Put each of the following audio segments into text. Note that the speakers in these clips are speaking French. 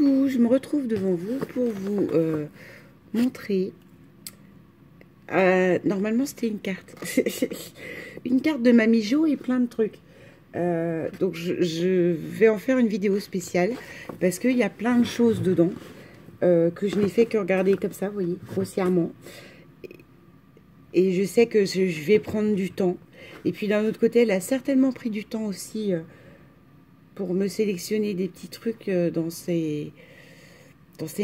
Coucou, je me retrouve devant vous pour vous montrer. Normalement, c'était une carte. Une carte de Mamie Jo et plein de trucs. Donc, je vais en faire une vidéo spéciale parce qu'il y a plein de choses dedans que je n'ai fait que regarder comme ça, vous voyez, grossièrement. Et je sais que je vais prendre du temps. Et puis, d'un autre côté, elle a certainement pris du temps aussi pour me sélectionner des petits trucs dans ces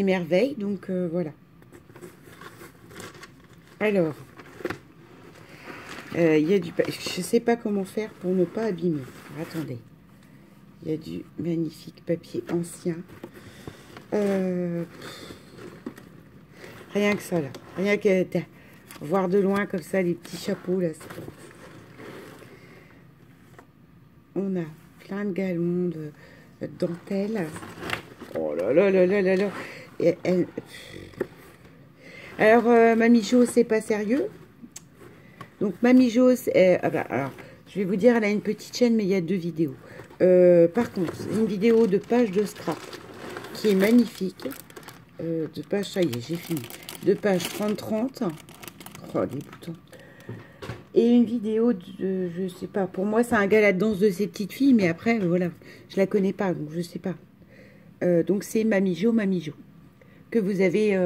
merveilles. Donc, voilà. Alors, il y a du... Je ne sais pas comment faire pour ne pas abîmer. Alors, attendez. Il y a du magnifique papier ancien. Rien que ça, là. Rien que voir de loin comme ça les petits chapeaux, là. On a plein de galons de dentelle. Oh là là là là là là. Et elle... Alors, Mamie Jo, c'est pas sérieux. Donc, Mamie Jo, alors, je vais vous dire, elle a une petite chaîne, mais il y a 2 vidéos. Par contre, une vidéo de page de scrap qui est magnifique. De page, ça y est, j'ai fini. De page 30-30. Oh, les boutons. Et une vidéo de, je sais pas, pour moi, c'est un gala de danse de ces petites filles, mais après, voilà, je la connais pas, donc je sais pas. Donc, c'est Mamie Jo, que vous avez...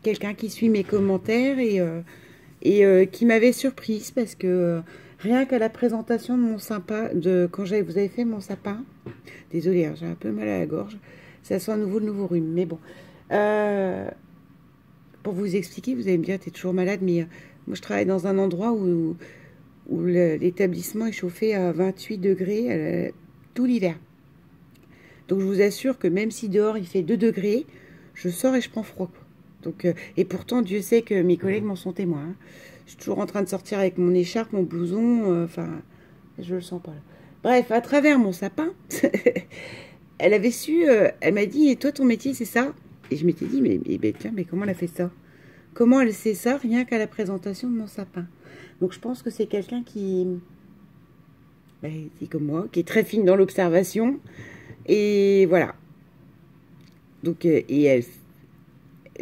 quelqu'un qui suit mes commentaires et qui m'avait surprise parce que rien qu'à la présentation de mon sapin, quand vous avez fait mon sapin, désolée, hein, j'ai un peu mal à la gorge, ça sent à nouveau le nouveau rhume, mais bon, pour vous expliquer, vous allez me dire, t'es toujours malade, mais moi je travaille dans un endroit où l'établissement est chauffé à 28 degrés tout l'hiver. Donc je vous assure que même si dehors il fait 2 degrés, je sors et je prends froid, quoi. Donc, et pourtant, Dieu sait que mes collègues m'en sont témoins. Hein. Je suis toujours en train de sortir avec mon écharpe, mon blouson. Enfin, je le sens pas. Là. Bref, à travers mon sapin, elle avait su, elle m'a dit, et toi, ton métier, c'est ça? Et je m'étais dit, mais tiens, mais comment elle a fait ça? Comment elle sait ça, rien qu'à la présentation de mon sapin? Donc, je pense que c'est quelqu'un qui, c'est comme moi, qui est très fine dans l'observation. Et voilà. Donc, et elle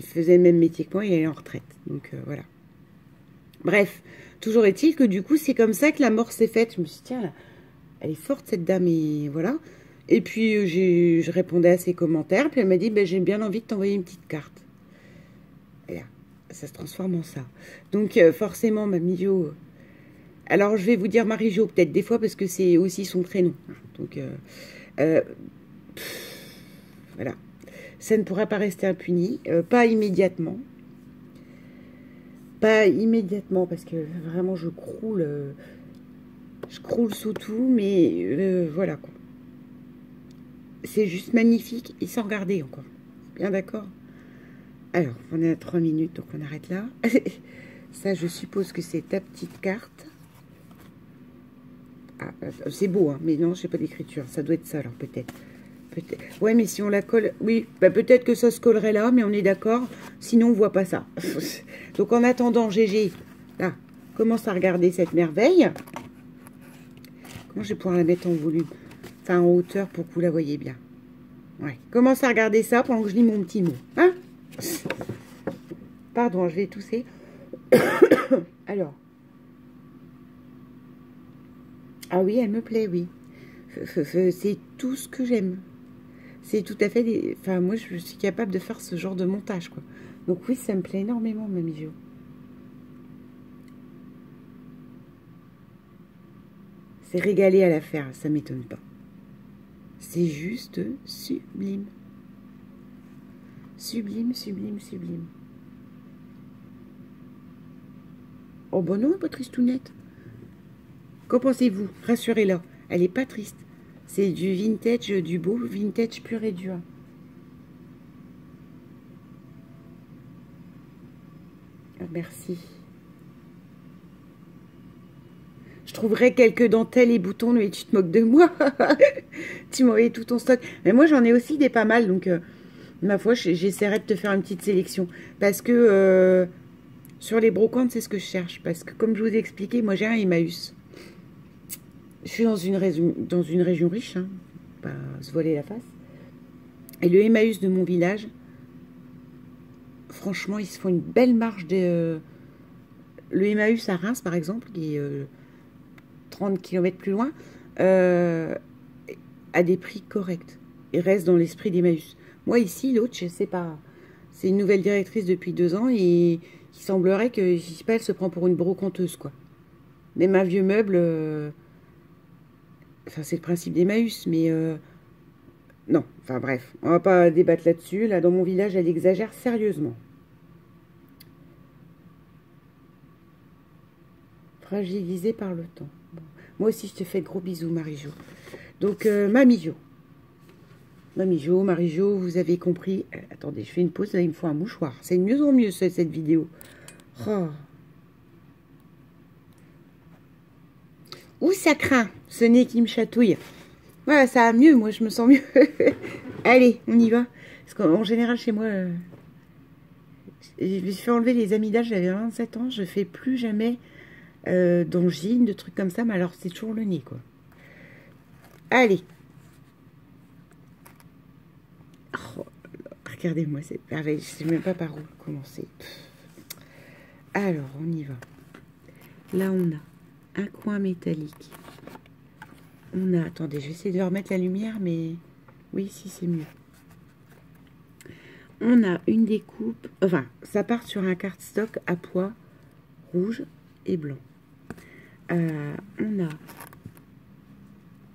faisait le même métier que moi et elle est en retraite. Donc voilà. Bref, toujours est-il que du coup, c'est comme ça que la mort s'est faite. Je me suis dit, tiens, là, elle est forte cette dame et voilà. Et puis je répondais à ses commentaires. Puis elle m'a dit, ben, j'ai bien envie de t'envoyer une petite carte. Et là, ça se transforme en ça. Donc forcément, Mamie Jo. Alors je vais vous dire Marie Jo peut-être des fois parce que c'est aussi son prénom. Donc voilà. Ça ne pourra pas rester impuni, pas immédiatement. Pas immédiatement, parce que vraiment, je croule sous tout, mais voilà, quoi. C'est juste magnifique, et sans regarder encore. Bien d'accord? Alors, on est à 3 minutes, donc on arrête là. Ça, je suppose que c'est ta petite carte. Ah, c'est beau, hein, mais non, je sais pas d'écriture. Ça doit être ça, alors, peut-être. Ouais, mais si on la colle... Oui, bah peut-être que ça se collerait là, mais on est d'accord. Sinon, on voit pas ça. Donc, en attendant, GG, là, commence à regarder cette merveille. Comment je vais pouvoir la mettre en volume? Enfin, en hauteur pour que vous la voyez bien. Ouais. Commence à regarder ça pendant que je lis mon petit mot. Hein? Pardon, je vais tousser. Alors. Ah oui, elle me plaît, oui. C'est tout ce que j'aime. C'est tout à fait... Enfin, moi, je suis capable de faire ce genre de montage, quoi. Donc oui, ça me plaît énormément, Mamie Jo. C'est régalé à la faire, ça m'étonne pas. C'est juste sublime. Sublime, sublime, sublime. Oh bon non, pas tristounette. Qu'en pensez-vous? Rassurez-la, elle n'est pas triste. C'est du vintage, du beau vintage pur et dur. Oh, merci. Je trouverais quelques dentelles et boutons, mais tu te moques de moi. Tu m'as envoyé tout ton stock. Mais moi, j'en ai aussi des pas mal, donc ma foi, j'essaierai de te faire une petite sélection. Parce que sur les brocantes, c'est ce que je cherche. Parce que comme je vous ai expliqué, moi, j'ai un Emmaüs. Je suis dans une région riche, hein, pas se voiler la face. Et le Emmaüs de mon village, franchement, ils se font une belle marge. Le Emmaüs à Reims, par exemple, qui est 30 km plus loin, à des prix corrects. Et reste dans l'esprit d'Emmaüs. Moi, ici, l'autre, je sais pas. C'est une nouvelle directrice depuis 2 ans et il semblerait que, je sais pas, elle se prend pour une brocanteuse, quoi. Même un vieux meuble, enfin, c'est le principe d'Emmaüs, mais non. Enfin, bref, on va pas débattre là-dessus. Là, dans mon village, elle exagère sérieusement. Fragilisée par le temps. Bon. Moi aussi, je te fais de gros bisous, Marie-Jo. Donc, Mamie-Jo. Mamie-Jo, Marie-Jo, vous avez compris. Attendez, je fais une pause, là, il me faut un mouchoir. C'est de mieux en mieux, cette vidéo. Oh. Ouh, ça craint, ce nez qui me chatouille. Voilà, ça va mieux, moi, je me sens mieux. Allez, on y va. Parce qu'en général, chez moi, je me suis fait enlever les amygdales, j'avais 27 ans. Je fais plus jamais d'angine, de trucs comme ça, mais alors, c'est toujours le nez, quoi. Allez. Oh, regardez-moi, c'est pareil, je sais même pas par où commencer. Alors, on y va. Là, on a un coin métallique. On a, attendez, je vais essayer de remettre la lumière, mais oui, si, c'est mieux. On a une découpe, enfin, ça part sur un cardstock à pois rouge et blanc. On a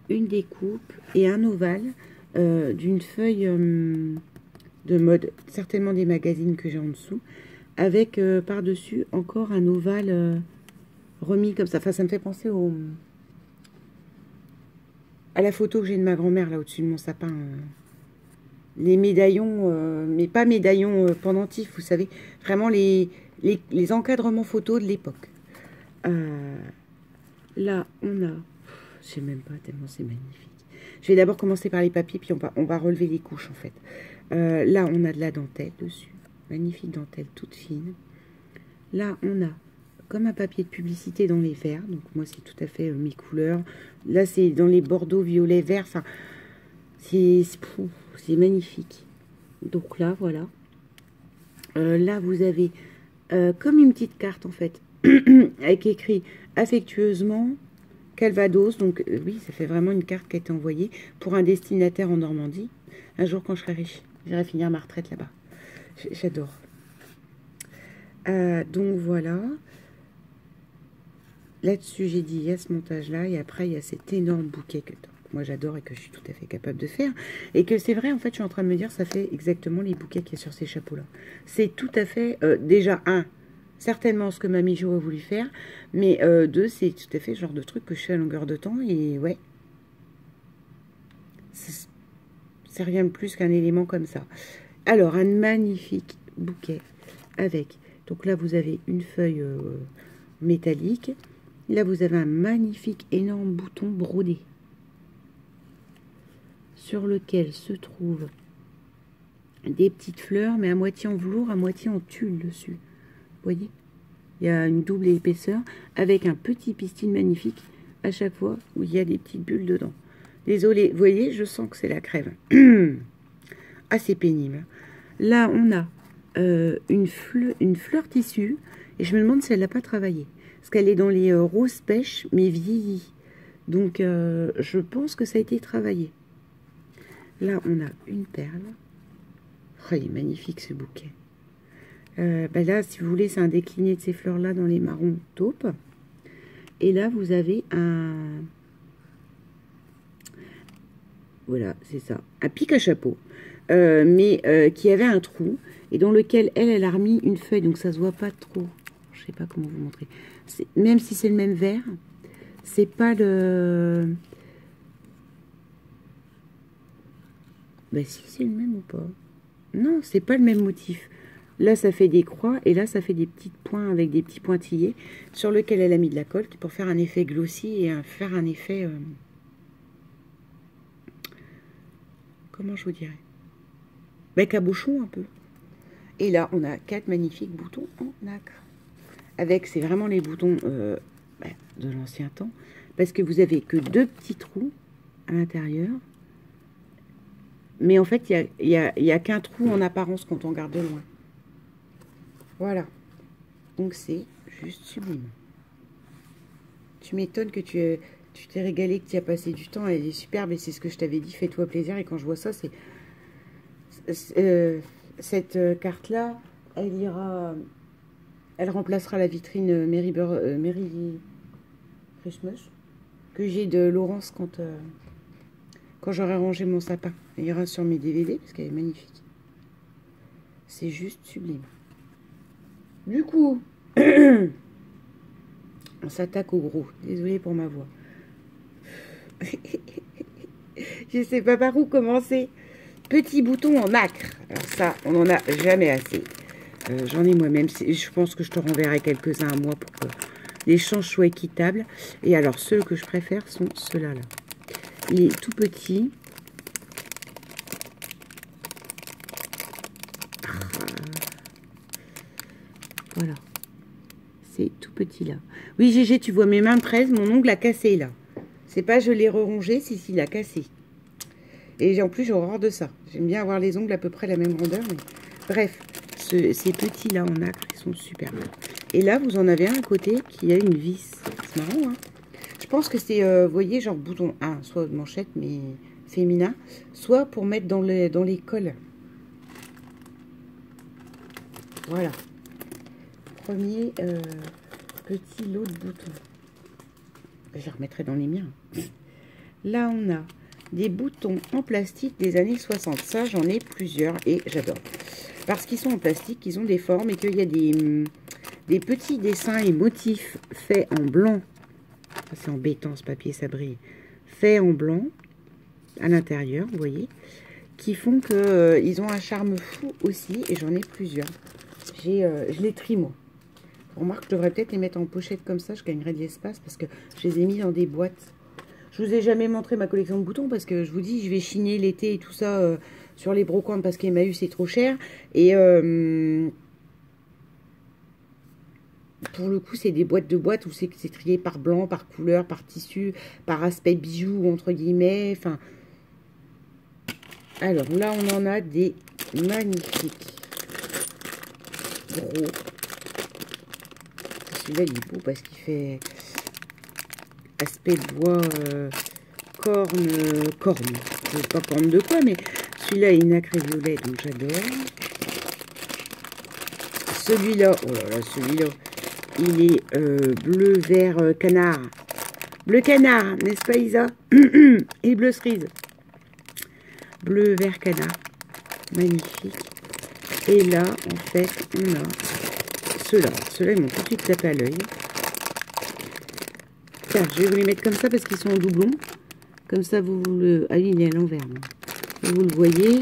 une découpe et un ovale d'une feuille de mode, certainement des magazines que j'ai en dessous, avec par-dessus encore un ovale remis comme ça. Enfin, ça me fait penser à la photo que j'ai de ma grand-mère là au-dessus de mon sapin. Les médaillons, mais pas médaillons pendentifs, vous savez, vraiment les encadrements photos de l'époque. Là, on a, je sais même pas tellement c'est magnifique. Je vais d'abord commencer par les papiers, puis on va relever les couches en fait. Là, on a de la dentelle dessus, magnifique dentelle toute fine. Là, on a comme un papier de publicité dans les verts, donc moi c'est tout à fait mes couleurs. Là, c'est dans les bordeaux, violet, vert, enfin, c'est magnifique. Donc là, voilà. Là, vous avez comme une petite carte, en fait, avec écrit affectueusement Calvados. Donc, oui, ça fait vraiment une carte qui a été envoyée pour un destinataire en Normandie. Un jour, quand je serai riche, j'irai finir ma retraite là-bas. J'adore. Donc, voilà. Là-dessus, j'ai dit, il y a ce montage-là. Et après, il y a cet énorme bouquet que moi j'adore et que je suis tout à fait capable de faire, et que c'est vrai, en fait, je suis en train de me dire, ça fait exactement les bouquets qu'il y a sur ces chapeaux-là. C'est tout à fait, déjà, certainement ce que Mamie Jo a voulu faire, mais deux, c'est tout à fait le genre de truc que je fais à longueur de temps, et ouais, c'est rien de plus qu'un élément comme ça. Alors, un magnifique bouquet avec, donc là, vous avez une feuille métallique, là, vous avez un magnifique, énorme bouton brodé, sur lequel se trouvent des petites fleurs, mais à moitié en velours, à moitié en tulle dessus. Vous voyez, il y a une double épaisseur, avec un petit pistil magnifique à chaque fois, où il y a des petites bulles dedans. Désolée, vous voyez, je sens que c'est la crève. Assez pénible. Là, on a une fleur tissu, et je me demande si elle n'a pas travaillé. Parce qu'elle est dans les roses pêches, mais vieillies. Donc, je pense que ça a été travaillé. Là, on a une perle. Oh, il est magnifique ce bouquet. Là, si vous voulez, c'est un décliné de ces fleurs-là dans les marrons taupes. Et là, vous avez un... Voilà, c'est ça. Un pic à chapeau. Mais qui avait un trou. Et dans lequel, elle a remis une feuille. Donc, ça se voit pas trop. Je sais pas comment vous montrer. Même si c'est le même vert, c'est pas le... Ben si, c'est le même ou pas? Non, c'est pas le même motif. Là, ça fait des croix, et là, ça fait des petits points avec des petits pointillés, sur lequel elle a mis de la colle, pour faire un effet glossy et faire un effet... comment je vous dirais? Ben, cabochon, un peu. Et là, on a 4 magnifiques boutons en nacre. Avec, c'est vraiment les boutons de l'ancien temps, parce que vous avez que 2 petits trous à l'intérieur. Mais en fait, il y a qu'un trou en apparence quand on regarde de loin. Voilà. Donc, c'est juste sublime. Tu m'étonnes que tu t'es régalé, que tu y as passé du temps. Elle est superbe et c'est ce que je t'avais dit. Fais-toi plaisir. Et quand je vois ça, c'est... cette carte-là, elle ira... Elle remplacera la vitrine Merry Christmas que j'ai de Laurence quand j'aurai rangé mon sapin. Elle ira sur mes DVD parce qu'elle est magnifique. C'est juste sublime. Du coup, on s'attaque au gros. Désolée pour ma voix. Je sais pas par où commencer. Petit bouton en nacre. Alors ça, on n'en a jamais assez. J'en ai moi-même. Je pense que je te renverrai quelques-uns à moi pour que l'échange soit équitable. Et alors, ceux que je préfère sont ceux-là. Là. Il est tout petit. Voilà. C'est tout petit là. Oui, Gégé, tu vois mes mains 13, mon ongle a cassé là. C'est pas je l'ai rerongé, c'est s'il a cassé. Et en plus, j'ai horreur de ça. J'aime bien avoir les ongles à peu près la même grandeur. Mais... Bref, ces petits-là en nacre, ils sont super beaux. Et là, vous en avez un à côté qui a une vis. C'est marrant, hein. Je pense que c'est, vous voyez, genre bouton 1, soit de manchette, mais féminin, soit pour mettre dans les cols. Voilà. Premier petit lot de boutons. Je les remettrai dans les miens. Là, on a des boutons en plastique des années 60. Ça, j'en ai plusieurs et j'adore. Parce qu'ils sont en plastique, ils ont des formes et qu'il y a des petits dessins et motifs faits en blanc. Ça, c'est embêtant, ce papier, ça brille. Fait en blanc, à l'intérieur, vous voyez, qui font que ils ont un charme fou aussi, et j'en ai plusieurs. Je les trie, moi. Remarque, je devrais peut-être les mettre en pochette comme ça, je gagnerais de l'espace, parce que je les ai mis dans des boîtes. Je vous ai jamais montré ma collection de boutons, parce que je vous dis, je vais chiner l'été et tout ça sur les brocantes, parce qu'Emmaüs, c'est trop cher. Et... pour le coup, c'est des boîtes de boîtes où c'est trié par blanc, par couleur, par tissu, par aspect bijoux, entre guillemets. Enfin, alors là, on en a des magnifiques. Gros. Celui-là, il est beau parce qu'il fait aspect de bois, corne. Je sais pas corne de quoi, mais celui-là est nacré violet, donc j'adore. Celui-là, oh là là, celui-là. Il est bleu, vert, canard. Bleu canard, n'est-ce pas Isa? Et bleu cerise. Bleu, vert, canard. Magnifique. Et là, en fait, on a ceux-là. Ceux-là, ils m'ont tout de suite tapé à l'œil. Tiens, je vais vous les mettre comme ça parce qu'ils sont en doublon. Comme ça, vous le... Ah oui, il est à l'envers. Vous le voyez.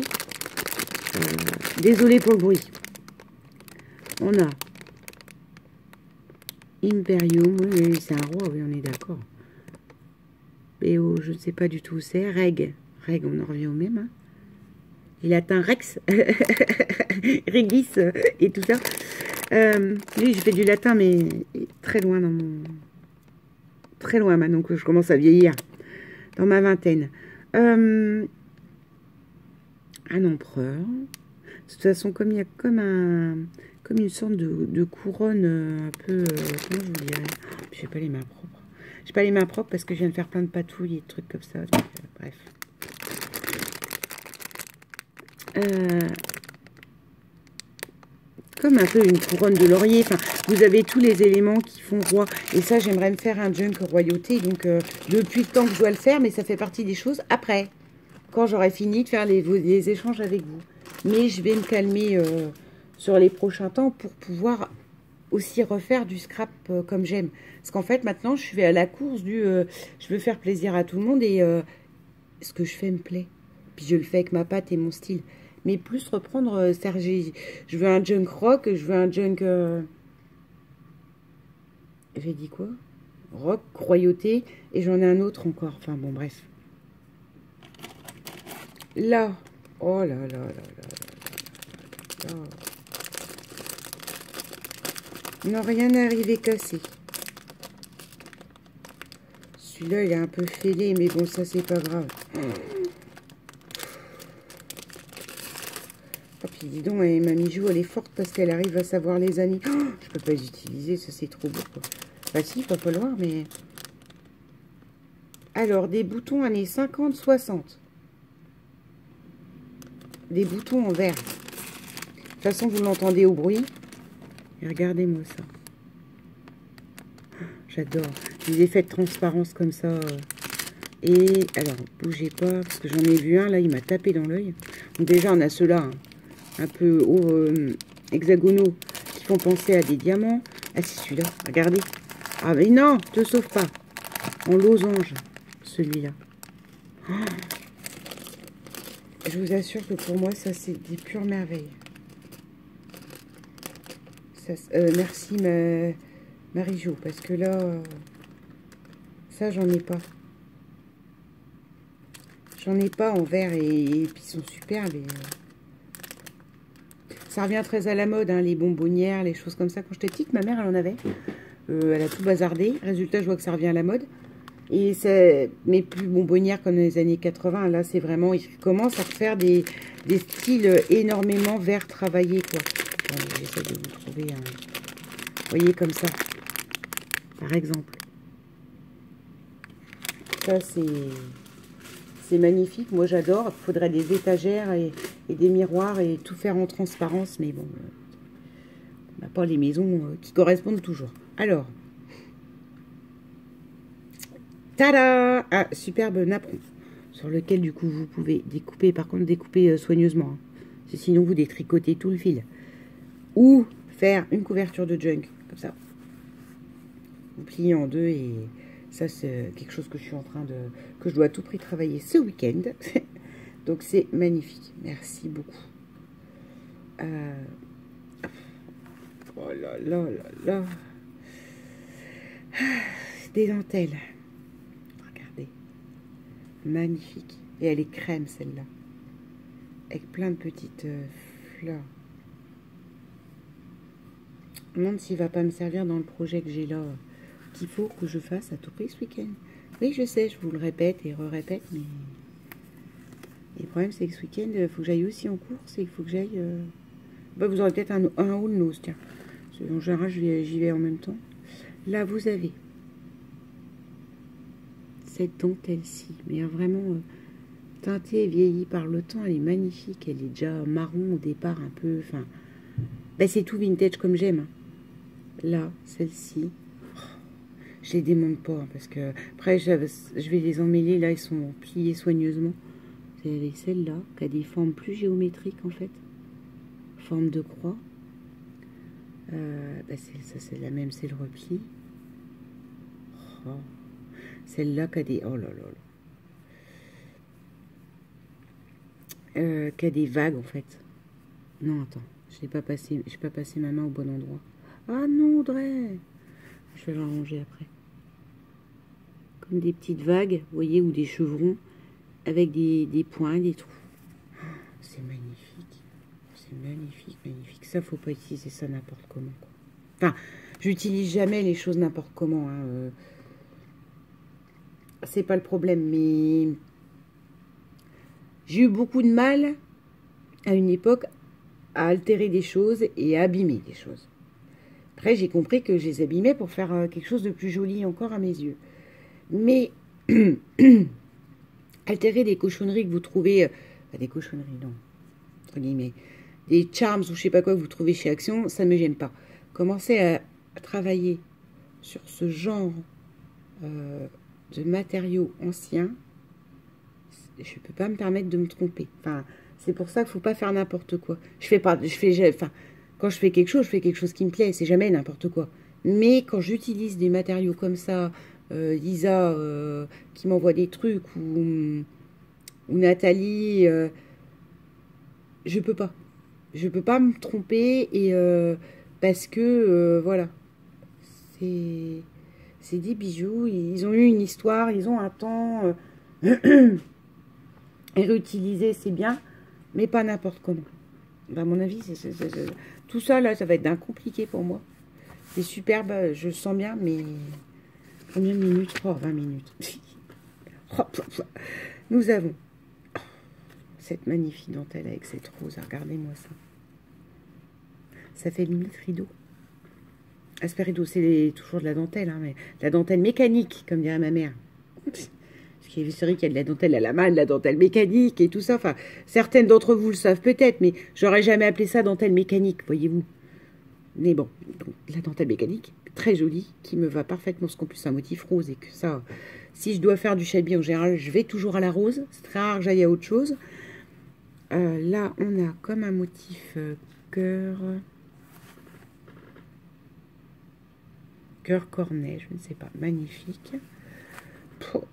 Désolé pour le bruit. On a... Imperium, oui, c'est un roi, oui, on est d'accord. Et je ne sais pas du tout où c'est. Reg, on en revient au même. Hein. Il atteint Rex, Regis et tout ça. Oui, je fais du latin, mais très loin dans mon... Très loin maintenant que je commence à vieillir. Dans ma vingtaine. Un empereur. De toute façon, comme il y a comme une sorte de couronne un peu... comment je vous dirais? Je n'ai pas les mains propres. J'ai pas les mains propres parce que je viens de faire plein de patouilles et de trucs comme ça. Donc, bref. Comme un peu une couronne de laurier. Enfin, vous avez tous les éléments qui font roi. Et ça, j'aimerais me faire un junk royauté. Donc, depuis le temps que je dois le faire, mais ça fait partie des choses après. Quand j'aurai fini de faire les échanges avec vous. Mais je vais me calmer... sur les prochains temps pour pouvoir aussi refaire du scrap comme j'aime. Parce qu'en fait, maintenant, je suis à la course du... je veux faire plaisir à tout le monde et ce que je fais me plaît. Puis je le fais avec ma patte et mon style. Mais plus reprendre... je veux un junk rock, je veux un junk... j'ai dit quoi? Rock, royauté, et j'en ai un autre encore. Enfin bon, bref. Là. Oh là là là là là là. Non, rien n'est arrivé cassé. Celui-là, il est un peu fêlé, mais bon, ça, c'est pas grave. Oh, puis dis donc, et ma Mijou, elle est forte parce qu'elle arrive à savoir les années. Oh, je peux pas les utiliser, ça c'est trop beau, quoi. Bah si, il va falloir, mais... Alors, des boutons années 50-60. Des boutons en verre. De toute façon, vous l'entendez au bruit. Et regardez-moi ça. J'adore. Les effets de transparence comme ça. Et, alors, bougez pas, parce que j'en ai vu un, là, il m'a tapé dans l'œil. Donc déjà, on a ceux-là, hein, un peu hexagonaux, qui font penser à des diamants. Ah, c'est celui-là, regardez. Ah, mais non, te sauve pas. En losange, celui-là. Oh, je vous assure que pour moi, ça, c'est des pures merveilles. Ça, merci, Marie-Jo, parce que là, ça, j'en ai pas. J'en ai pas en verre et puis ils sont superbes. Ça revient très à la mode, hein, les bonbonnières, les choses comme ça. Quand j'étais petite, ma mère, elle en avait. Elle a tout bazardé. Résultat, je vois que ça revient à la mode. Et c'est mais plus bonbonnières comme dans les années 80. Là, c'est vraiment... Ils commencent à faire des styles énormément verre travaillés, quoi. J'essaie de vous trouver un... Vous voyez, comme ça. Par exemple. Ça, c'est magnifique. Moi, j'adore. Il faudrait des étagères et des miroirs et tout faire en transparence. Mais bon, on n'a pas les maisons qui correspondent toujours. Alors... Tada! Ah, superbe napperon. Sur lequel, du coup, vous pouvez découper. Par contre, découper soigneusement. Hein. Sinon, vous détricotez tout le fil. Ou faire une couverture de junk. Comme ça. Vous pliez en deux et ça, c'est quelque chose que je suis en train de... que je dois à tout prix travailler ce week-end. Donc, c'est magnifique. Merci beaucoup. Oh là là là là. Des dentelles. Magnifique. Et elle est crème, celle-là. Avec plein de petites fleurs. Je me demande s'il va pas me servir dans le projet que j'ai là. Qu'il faut que je fasse à tout prix ce week-end. Oui, je sais, je vous le répète et re-répète, mais... Et le problème, c'est que ce week-end, il faut que j'aille aussi en course et il faut que j'aille... Bah, vous aurez peut-être un haul nose, tiens. En général, j'y vais en même temps. Là, vous avez... cette dentelle-ci, mais vraiment teintée et vieillie par le temps, elle est magnifique, elle est déjà marron au départ un peu, enfin, ben c'est tout vintage comme j'aime. Hein. Là, celle-ci, je les démonte pas, hein, parce que après je vais les emmêler, là ils sont pliés soigneusement. C'est celle-là, qui a des formes plus géométriques en fait, forme de croix. Ben ça c'est la même, c'est le repli. Oh. Celle-là qui a des... Oh là là là. Qui a des vagues, en fait. Non, attends. Je n'ai pas passé ma main au bon endroit. Ah non, Audrey. Je vais l'arranger après. Comme des petites vagues, vous voyez, ou des chevrons, avec des points, des trous. Oh, c'est magnifique. C'est magnifique, magnifique. Ça, faut pas utiliser ça n'importe comment, quoi. Enfin, j'utilise jamais les choses n'importe comment, hein. C'est pas le problème, mais j'ai eu beaucoup de mal à une époque à altérer des choses et à abîmer des choses. Après, j'ai compris que je les abîmais pour faire quelque chose de plus joli encore à mes yeux. Mais altérer des cochonneries que vous trouvez, des cochonneries, non, entre guillemets, des charms ou je sais pas quoi que vous trouvez chez Action, ça ne me gêne pas. Commencer à travailler sur ce genre de matériaux anciens, je peux pas me permettre de me tromper. Enfin, c'est pour ça qu'il faut pas faire n'importe quoi. Quand je fais quelque chose qui me plaît, c'est jamais n'importe quoi. Mais quand j'utilise des matériaux comme ça, Lisa qui m'envoie des trucs ou Nathalie, je peux pas. Je peux pas me tromper et parce que voilà, c'est des bijoux, ils ont eu une histoire, ils ont un temps. Et réutiliser, c'est bien, mais pas n'importe comment. À mon avis, tout ça, là, ça va être d'un compliqué pour moi. C'est superbe, je le sens bien, mais... Combien de minutes? Oh, 20 minutes. Nous avons cette magnifique dentelle avec cette rose. Regardez-moi ça. Ça fait limite rideau. Aspect rideau, c'est toujours de la dentelle, hein, mais de la dentelle mécanique, comme dirait ma mère. C'est vrai qu'il y a de la dentelle à la main, de la dentelle mécanique et tout ça. Enfin, certaines d'entre vous le savent peut-être, mais j'aurais jamais appelé ça dentelle mécanique, voyez-vous. Mais bon, donc, la dentelle mécanique, très jolie, qui me va parfaitement, parce qu'en plus c'est un motif rose et que ça, si je dois faire du chablis en général, je vais toujours à la rose. C'est très rare que j'aille à autre chose. Là, on a comme un motif cœur cornet, je ne sais pas, magnifique. Oh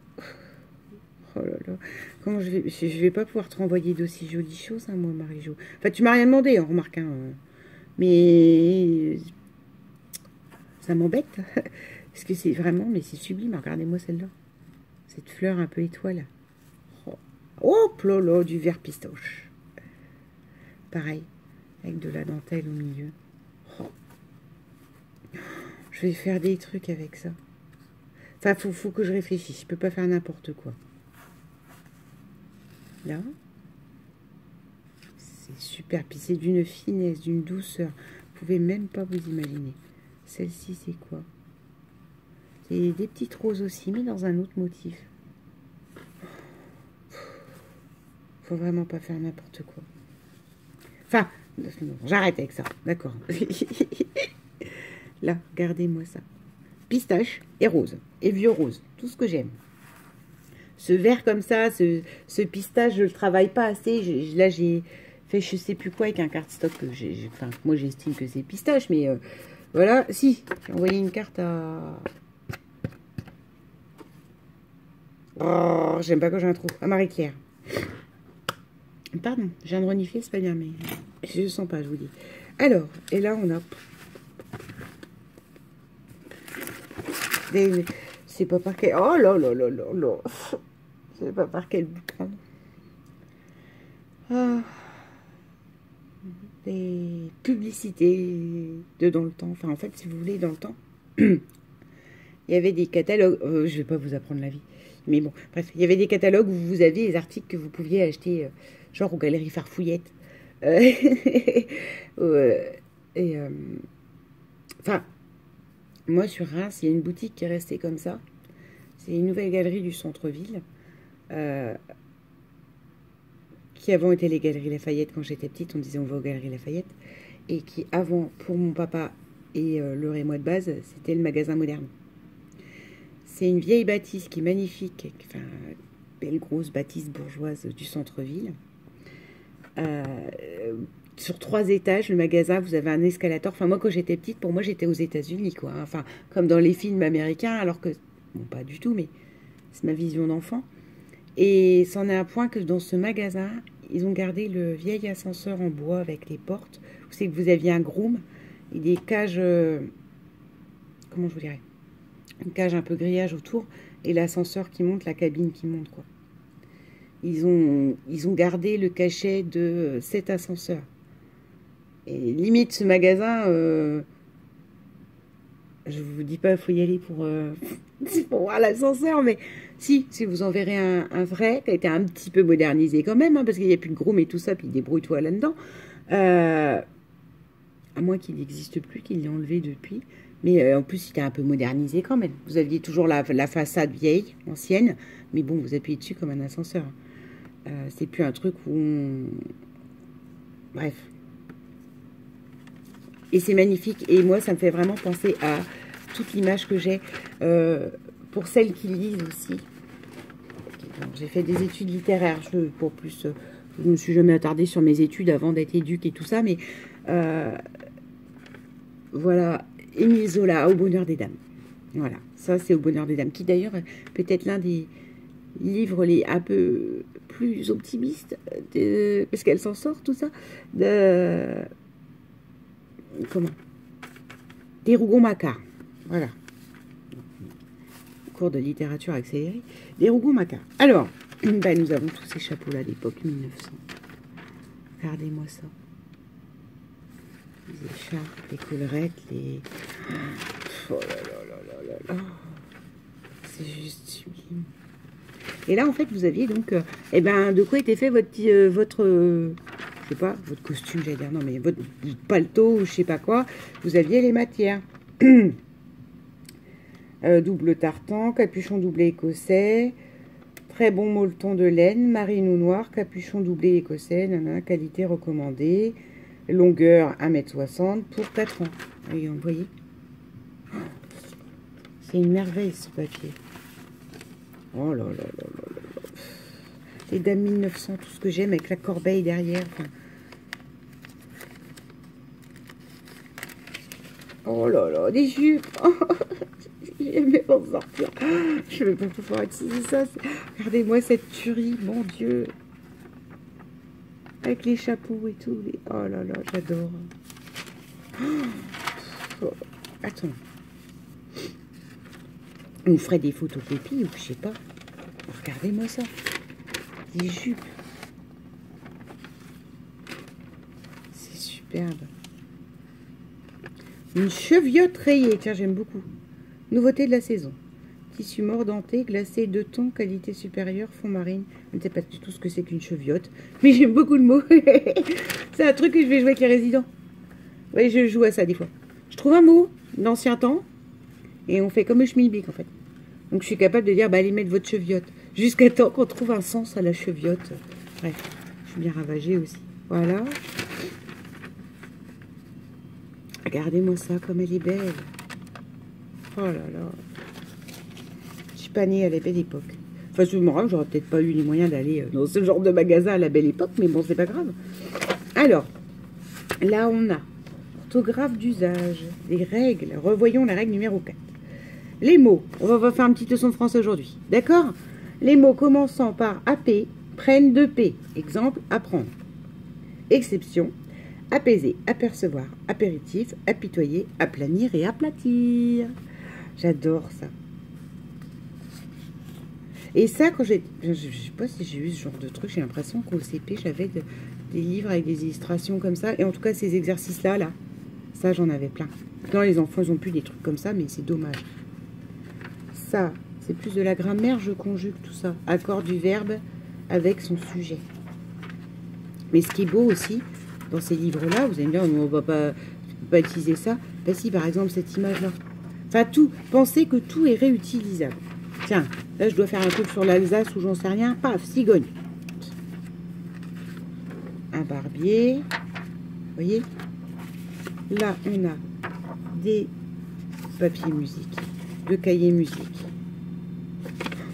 là là, comment je vais pas pouvoir te renvoyer d'aussi jolies choses, hein, moi, Marie-Jo. Enfin, tu m'as rien demandé, hein, remarque, hein, mais ça m'embête, parce que c'est vraiment, mais c'est sublime. Regardez-moi celle-là, cette fleur un peu étoile. Oh, là, du vert pistache. Pareil, avec de la dentelle au milieu. Oh. Je vais faire des trucs avec ça. Enfin, faut que je réfléchisse. Je peux pas faire n'importe quoi. Là. C'est super. Puis c'est d'une finesse, d'une douceur. Vous pouvez même pas vous imaginer. Celle-ci, c'est quoi? C'est des petites roses aussi, mais dans un autre motif. Faut vraiment pas faire n'importe quoi. Enfin, j'arrête avec ça. D'accord. Là, regardez-moi ça. Pistache et rose. Et vieux rose. Tout ce que j'aime. Ce vert comme ça, ce pistache, je le travaille pas assez. Là, j'ai fait je sais plus quoi avec un cardstock. Enfin, moi, j'estime que c'est pistache, mais voilà. Si, j'ai envoyé une carte à... Oh, j'aime pas quand j'ai un trou. À Marie-Claire. Pardon, je viens de renifler, c'est pas bien, mais je ne sens pas, je vous dis. Alors, et là, on a... C'est pas par quel... Oh là là là là là. C'est pas par quel bout prendre. Ah. Des publicités de dans le temps. Enfin, en fait, si vous voulez, dans le temps, il y avait des catalogues... je vais pas vous apprendre la vie. Mais bon, bref, il y avait des catalogues où vous aviez des articles que vous pouviez acheter, genre aux Galeries Farfouillettes. Enfin, moi, sur Reims, il y a une boutique qui est restée comme ça. C'est une nouvelle galerie du centre-ville, qui avant était les Galeries Lafayette. Quand j'étais petite, on disait on va aux Galeries Lafayette. Et qui avant, pour mon papa et Laure et moi de base, c'était le magasin moderne. C'est une vieille bâtisse qui est magnifique, enfin, belle grosse bâtisse bourgeoise du centre-ville. Sur 3 étages, le magasin, vous avez un escalator. Enfin, moi, quand j'étais petite, pour moi, j'étais aux États-Unis, quoi. Enfin, comme dans les films américains, alors que, bon, pas du tout, mais c'est ma vision d'enfant. Et c'en est un point que dans ce magasin, ils ont gardé le vieil ascenseur en bois avec les portes. Vous savez que vous aviez un groom et des cages, comment je vous dirais, une cage un peu grillage autour et l'ascenseur qui monte, la cabine qui monte, quoi. Ils ont gardé le cachet de cet ascenseur. Et limite, ce magasin, je vous dis pas, il faut y aller pour voir l'ascenseur, mais si vous en verrez un vrai, qui a été un petit peu modernisé quand même, hein, parce qu'il n'y a plus de groom et tout ça, puis débrouille-toi là-dedans. À moins qu'il n'existe plus, qu'il l'ait enlevé depuis. Mais en plus, il était un peu modernisé quand même. Vous aviez toujours la façade vieille, ancienne, mais bon, vous appuyez dessus comme un ascenseur. C'est plus un truc où on... Bref. Et c'est magnifique. Et moi, ça me fait vraiment penser à toute l'image que j'ai. Pour celles qui lisent aussi. J'ai fait des études littéraires. Je me suis jamais attardée sur mes études avant d'être éduque et tout ça. Mais voilà. Émile Zola, Au bonheur des dames. Voilà. Ça, c'est Au bonheur des dames. Qui d'ailleurs, peut-être l'un des livres les un peu plus optimistes, parce qu'elle s'en sort, tout ça, comment, des Rougon-Macquart, voilà, cours de littérature accélérée, des Rougon-Macquart. Alors, bah, nous avons tous ces chapeaux-là d'époque 1900. Regardez-moi ça. Les écharpes, les collerettes, les... Oh là là là là là là. C'est juste sublime. Et là, en fait, vous aviez donc, eh ben, de quoi était fait votre, je sais pas, votre costume, j'allais dire, non, mais votre paletot ou je sais pas quoi. Vous aviez les matières. Double tartan, capuchon doublé écossais, très bon molleton de laine, marine ou noir, capuchon doublé écossais, nanana, qualité recommandée, longueur 1,60 m pour 4 ans. Oui, vous voyez, c'est une merveille ce papier. Oh là là là là là. Les dames 1900, tout ce que j'aime avec la corbeille derrière. Enfin. Oh là là, des jupes. J'aimais pas sortir. Je vais pas pouvoir utiliser ça. Regardez-moi cette tuerie, mon Dieu. Avec les chapeaux et tout. Oh là là, j'adore. Oh, attends. On ferait des photocopies ou je sais pas. Regardez-moi ça. Des jupes. C'est superbe. Une cheviote rayée. Tiens, j'aime beaucoup. Nouveauté de la saison. Tissu mordanté, glacé de thon, qualité supérieure, fond marine. Je ne sais pas du tout ce que c'est qu'une cheviote, mais j'aime beaucoup le mot. C'est un truc que je vais jouer avec les résidents. Oui, je joue à ça des fois. Je trouve un mot d'ancien temps et on fait comme le schmilblick en fait. Donc je suis capable de dire, bah allez mettre votre cheviote. Jusqu'à temps qu'on trouve un sens à la cheviote. Bref, je suis bien ravagée aussi. Voilà. Regardez-moi ça, comme elle est belle. Oh là là. Je suis pas née à la belle époque. Enfin, j'aurais peut-être pas eu les moyens d'aller dans ce genre de magasin à la belle époque, mais bon, c'est pas grave. Alors, là, on a orthographe d'usage, les règles. Revoyons la règle numéro 4. Les mots. On va faire une petite leçon de français aujourd'hui. D'accord? Les mots commençant par AP prennent 2 P. Exemple, apprendre. Exception. Apaiser, apercevoir, apéritif, apitoyer, aplanir et aplatir. J'adore ça. Et ça, quand j'ai... Je sais pas si j'ai eu ce genre de truc. J'ai l'impression qu'au CP, j'avais des livres avec des illustrations comme ça. Et en tout cas, ces exercices-là, là, ça, j'en avais plein. Non, les enfants, ils n'ont plus des trucs comme ça, mais c'est dommage. Ça, c'est plus de la grammaire. Je conjugue tout ça. Accord du verbe avec son sujet. Mais ce qui est beau aussi, dans ces livres-là, vous allez me dire, on ne va pas utiliser ça. Ben si, par exemple, cette image-là. Enfin, tout. Pensez que tout est réutilisable. Tiens, là, je dois faire un truc sur l'Alsace ou j'en sais rien. Paf, cigogne. Un barbier. Vous voyez? Là, on a des papiers musique, de cahiers musique.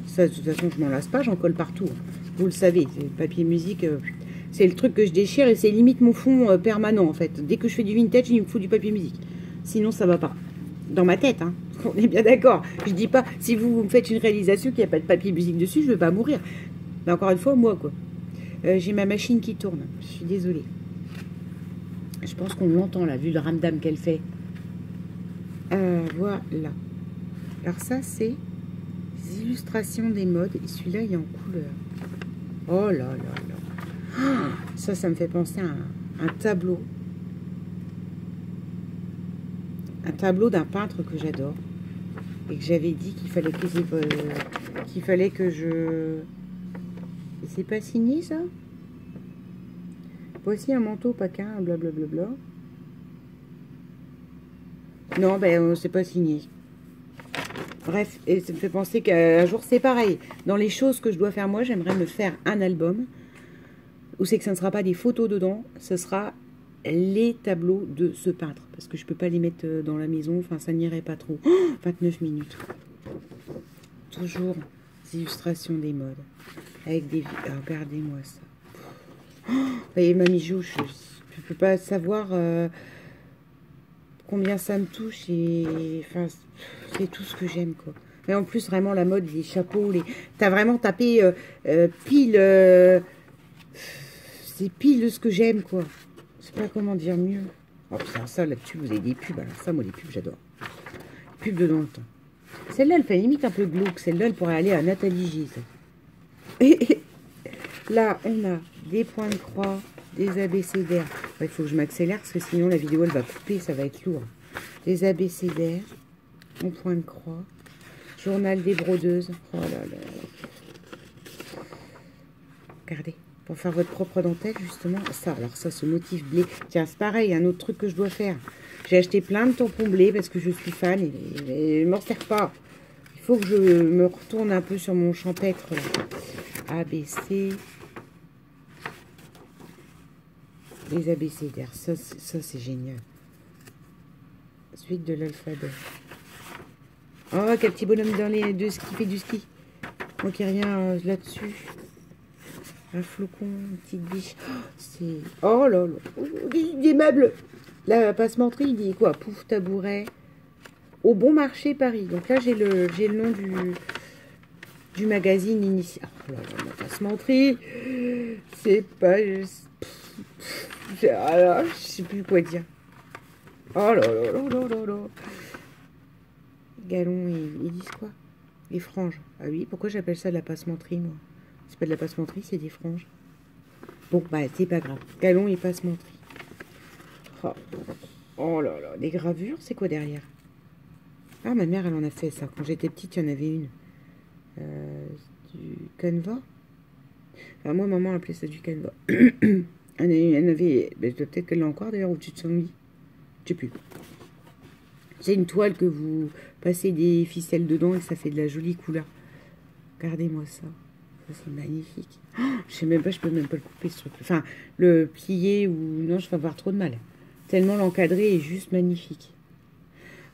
Ça, de toute façon, je m'en lasse pas, j'en colle partout. Vous le savez, le papier musique, c'est le truc que je déchire et c'est limite mon fond permanent, en fait. Dès que je fais du vintage, il me faut du papier musique. Sinon, ça va pas. Dans ma tête, hein. On est bien d'accord. Je dis pas, si vous me faites une réalisation qu'il n'y a pas de papier musique dessus, je ne vais pas mourir. Mais encore une fois, moi, quoi. J'ai ma machine qui tourne. Je suis désolée. Je pense qu'on l'entend, là, vu le ramdam qu'elle fait. Voilà. Alors ça, c'est les illustrations des modes. Et celui-là, il est en couleur. Oh là là là. Oh, ça me fait penser à un tableau. Un tableau d'un peintre que j'adore. Et que j'avais dit qu'il fallait que je... Et c'est pas signé, ça? Voici un manteau paquin, blablabla. Non, ben, c'est pas signé. Bref, et ça me fait penser qu'un jour, c'est pareil. Dans les choses que je dois faire moi, j'aimerais me faire un album où c'est que ça ne sera pas des photos dedans, ce sera les tableaux de ce peintre. Parce que je peux pas les mettre dans la maison, enfin, ça n'irait pas trop. Oh, 29 minutes. Toujours des illustrations des modes. Avec des... Ah, regardez-moi ça. Oh, vous voyez, Mamie Jou, je ne peux pas savoir combien ça me touche. Et enfin, c'est tout ce que j'aime, quoi. Mais en plus, vraiment, la mode, les chapeaux, t'as vraiment tapé pile... c'est pile ce que j'aime, quoi. Je sais pas comment dire mieux. Oh putain, ça, là-dessus, vous avez des pubs. Alors ça, moi, les pubs, j'adore. Les pubs de dans le temps. Celle-là, elle fait limite un peu glauque. Celle-là, elle pourrait aller à Nathalie G. Et là, on a des points de croix, des abécédaires. Il faut que je m'accélère parce que sinon, la vidéo, elle va couper. Ça va être lourd. Des abécédaires, en point de croix. Journal des brodeuses. Oh là là. Regardez. Pour faire votre propre dentelle, justement. Ça, alors ça, ce motif blé. Tiens, c'est pareil, un autre truc que je dois faire. J'ai acheté plein de tampons blé parce que je suis fan et ne m'en sert pas. Il faut que je me retourne un peu sur mon champêtre. Là. ABC. Les abécédaires. Ça c'est génial. Suite de l'alphabet. Oh, quel petit bonhomme dans les deux qui fait du ski. Moi qui ai rien là-dessus. Un flocon, une petite biche. C'est... Oh là là. Des meubles. La passementerie, il dit quoi? Pouf, tabouret. Au Bon Marché Paris. Donc là, j'ai le nom du magazine initial. Oh là là, la passementerie. C'est pas... Alors, je sais plus quoi dire. Oh là là là là là là. Galon, ils disent quoi? Les franges. Ah oui, pourquoi j'appelle ça de la passementerie, moi? C'est pas de la passementerie, c'est des franges. Bon, bah, c'est pas grave. Galon et passementerie. Oh, oh là là, des gravures, c'est quoi derrière? Ah, ma mère, elle en a fait ça. Quand j'étais petite, il y en avait une. Du canevas. Enfin, moi, maman appelait ça du canevas. Elle avait... Ben, peut-être qu'elle l'a encore, d'ailleurs, au-dessus de son lit. Je sais plus. C'est une toile que vous passez des ficelles dedans et ça fait de la jolie couleur. Regardez-moi ça. Ça, c'est magnifique. Oh, je sais même pas, je peux même pas le couper, ce truc. Enfin, le plier ou... Non, je vais avoir trop de mal. Tellement l'encadré est juste magnifique.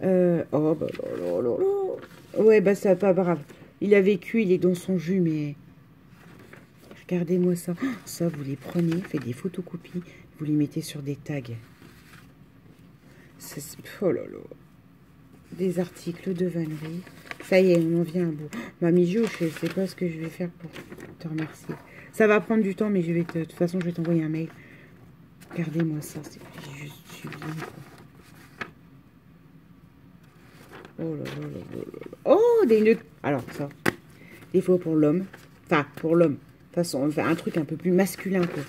Oh, bah là, là, là, là. Ouais, bah ça, pas grave. Il a vécu, il est dans son jus, mais... Regardez-moi ça. Oh, ça, vous les prenez, faites des photocopies, vous les mettez sur des tags. Oh là là. Des articles de vannerie. Ça y est, on en vient à bout. Mamie Jo, je sais pas ce que je vais faire pour te remercier. Ça va prendre du temps, mais je vais de toute façon, je vais t'envoyer un mail. Regardez-moi ça, c'est juste sublime. Oh là là là là là. Oh, des nœuds. Alors ça, des fois pour l'homme. Enfin, pour l'homme. De toute façon, enfin, un truc un peu plus masculin, quoi.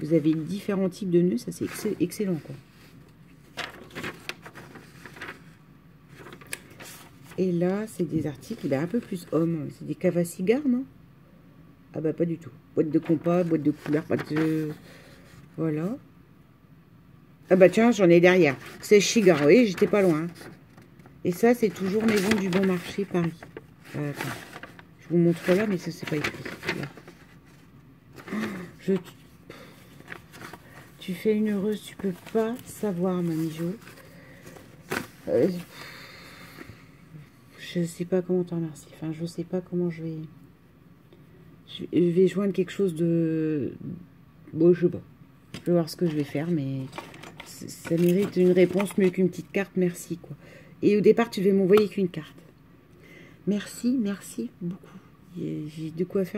Vous avez différents types de nœuds, ça c'est excellent, quoi. Et là, c'est des articles ben, un peu plus hommes. C'est des caves à cigares, non? Ah bah pas du tout. Boîte de compas, boîte de couleurs, boîte de... Voilà. Ah bah tiens, j'en ai derrière. C'est Chigar, oui, j'étais pas loin. Et ça, c'est toujours Maison du Bon Marché, Paris. Attends. Je vous montre là, mais ça, c'est pas écrit. Là. Tu fais une heureuse, tu peux pas savoir, Mamie Jo. Je sais pas comment te remercier. Enfin, je sais pas comment je vais joindre quelque chose de... Bon, je sais pas. Je vais voir ce que je vais faire, mais ça mérite une réponse mieux qu'une petite carte. Merci, quoi. Et au départ, tu devais m'envoyer qu'une carte. Merci, merci beaucoup. J'ai de quoi faire.